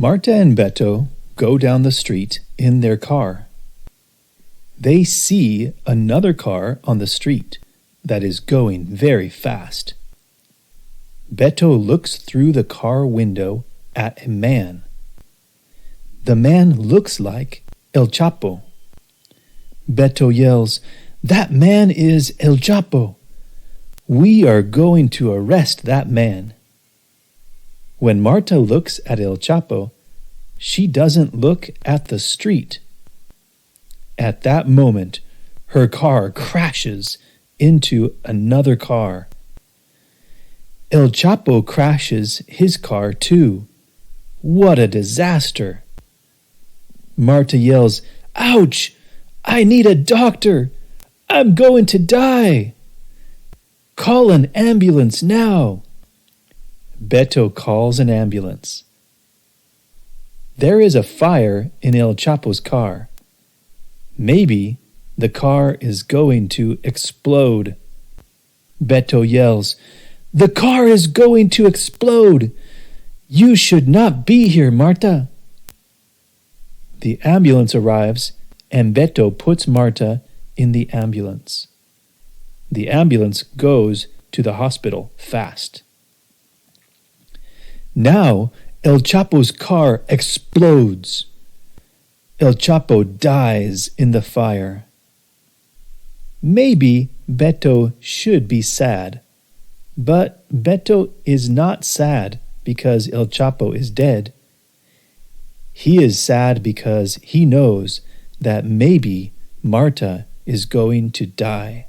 Marta and Beto go down the street in their car. They see another car on the street that is going very fast. Beto looks through the car window at a man. The man looks like El Chapo. Beto yells, "That man is El Chapo! We are going to arrest that man." When Marta looks at El Chapo, she doesn't look at the street. At that moment, her car crashes into another car. El Chapo crashes his car too. What a disaster! Marta yells, "Ouch! I need a doctor! I'm going to die! Call an ambulance now!" Beto calls an ambulance. There is a fire in El Chapo's car. Maybe the car is going to explode. Beto yells, "The car is going to explode! You should not be here, Marta!" The ambulance arrives and Beto puts Marta in the ambulance. The ambulance goes to the hospital fast. Now El Chapo's car explodes. El Chapo dies in the fire. Maybe Beto should be sad, but Beto is not sad because El Chapo is dead. He is sad because he knows that maybe Marta is going to die.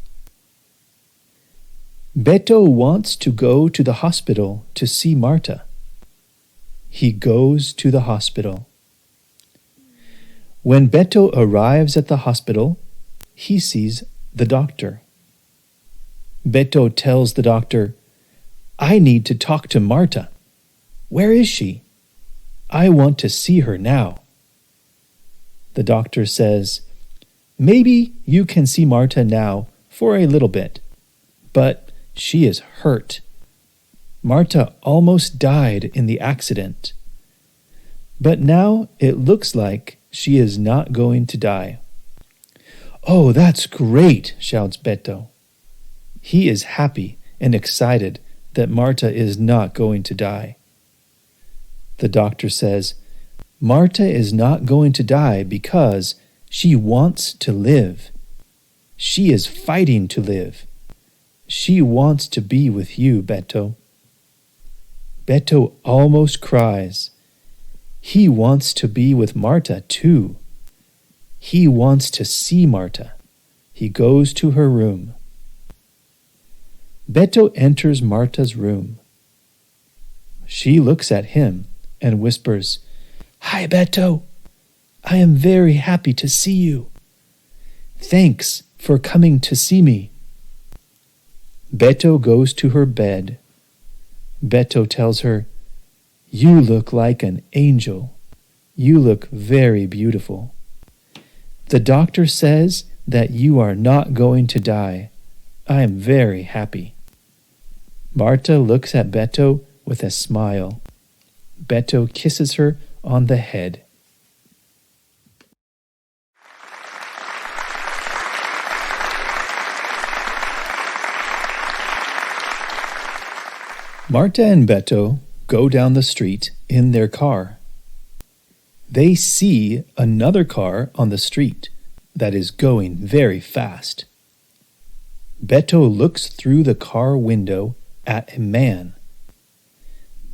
Beto wants to go to the hospital to see Marta. He goes to the hospital. When Beto arrives at the hospital, he sees the doctor. Beto tells the doctor, "I need to talk to Marta. Where is she? I want to see her now." The doctor says, "Maybe you can see Marta now for a little bit, but she is hurt. Marta almost died in the accident. But now it looks like she is not going to die." "Oh, that's great," shouts Beto. He is happy and excited that Marta is not going to die. The doctor says, "Marta is not going to die because she wants to live. She is fighting to live. She wants to be with you, Beto." Beto almost cries. He wants to be with Marta too. He wants to see Marta. He goes to her room. Beto enters Marta's room. She looks at him and whispers, "Hi, Beto. I am very happy to see you. Thanks for coming to see me." Beto goes to her bed. Beto tells her, "You look like an angel. You look very beautiful. The doctor says that you are not going to die. I am very happy." Marta looks at Beto with a smile. Beto kisses her on the head. Marta and Beto go down the street in their car. They see another car on the street that is going very fast. Beto looks through the car window at a man.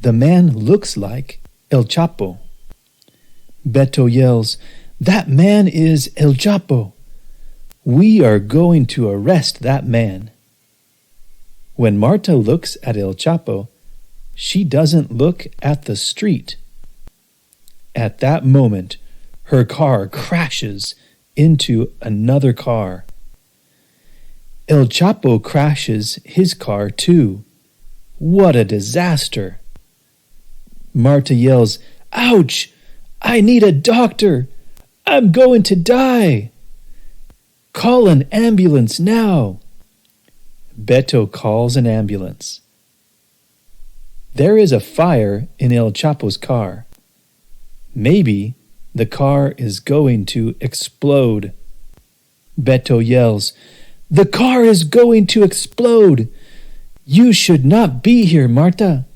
The man looks like El Chapo. Beto yells, "That man is El Chapo! We are going to arrest that man." When Marta looks at El Chapo, she doesn't look at the street. At that moment, her car crashes into another car. El Chapo crashes his car too. What a disaster! Marta yells, "Ouch! I need a doctor! I'm going to die! Call an ambulance now!" Beto calls an ambulance. There is a fire in El Chapo's car. Maybe the car is going to explode. Beto yells, "The car is going to explode! You should not be here, Marta!"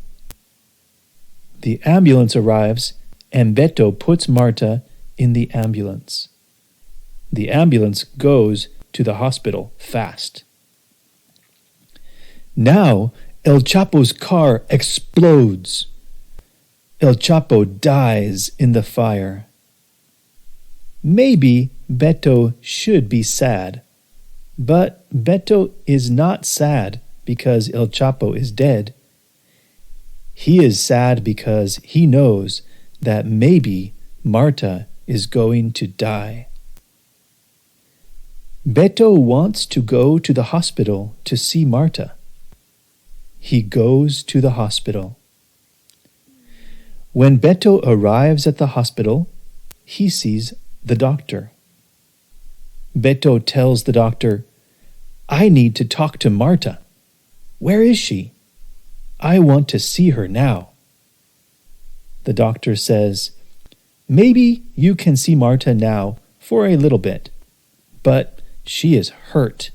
The ambulance arrives, and Beto puts Marta in the ambulance. The ambulance goes to the hospital fast. Now El Chapo's car explodes. El Chapo dies in the fire. Maybe Beto should be sad, but Beto is not sad because El Chapo is dead. He is sad because he knows that maybe Marta is going to die. Beto wants to go to the hospital to see Marta. He goes to the hospital. When Beto arrives at the hospital, he sees the doctor. Beto tells the doctor, "I need to talk to Marta. Where is she? I want to see her now." The doctor says, "Maybe you can see Marta now for a little bit, but she is hurt.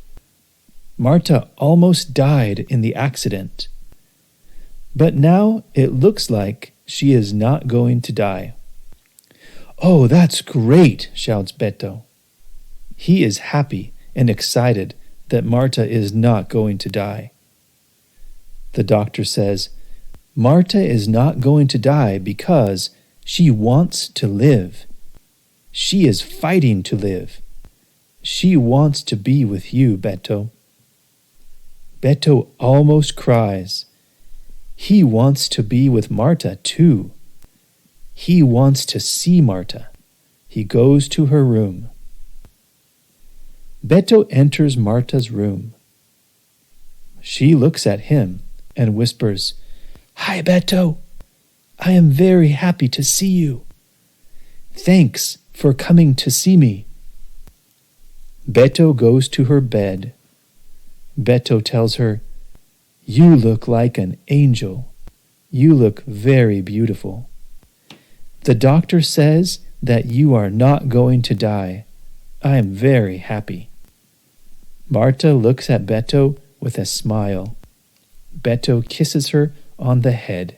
Marta almost died in the accident. But now it looks like she is not going to die." "Oh, that's great," shouts Beto. He is happy and excited that Marta is not going to die. The doctor says, "Marta is not going to die because she wants to live. She is fighting to live. She wants to be with you, Beto." Beto almost cries. He wants to be with Marta too. He wants to see Marta. He goes to her room. Beto enters Marta's room. She looks at him and whispers, "Hi, Beto. I am very happy to see you. Thanks for coming to see me." Beto goes to her bed. Beto tells her, "You look like an angel. You look very beautiful. The doctor says that you are not going to die. I am very happy." Marta looks at Beto with a smile. Beto kisses her on the head.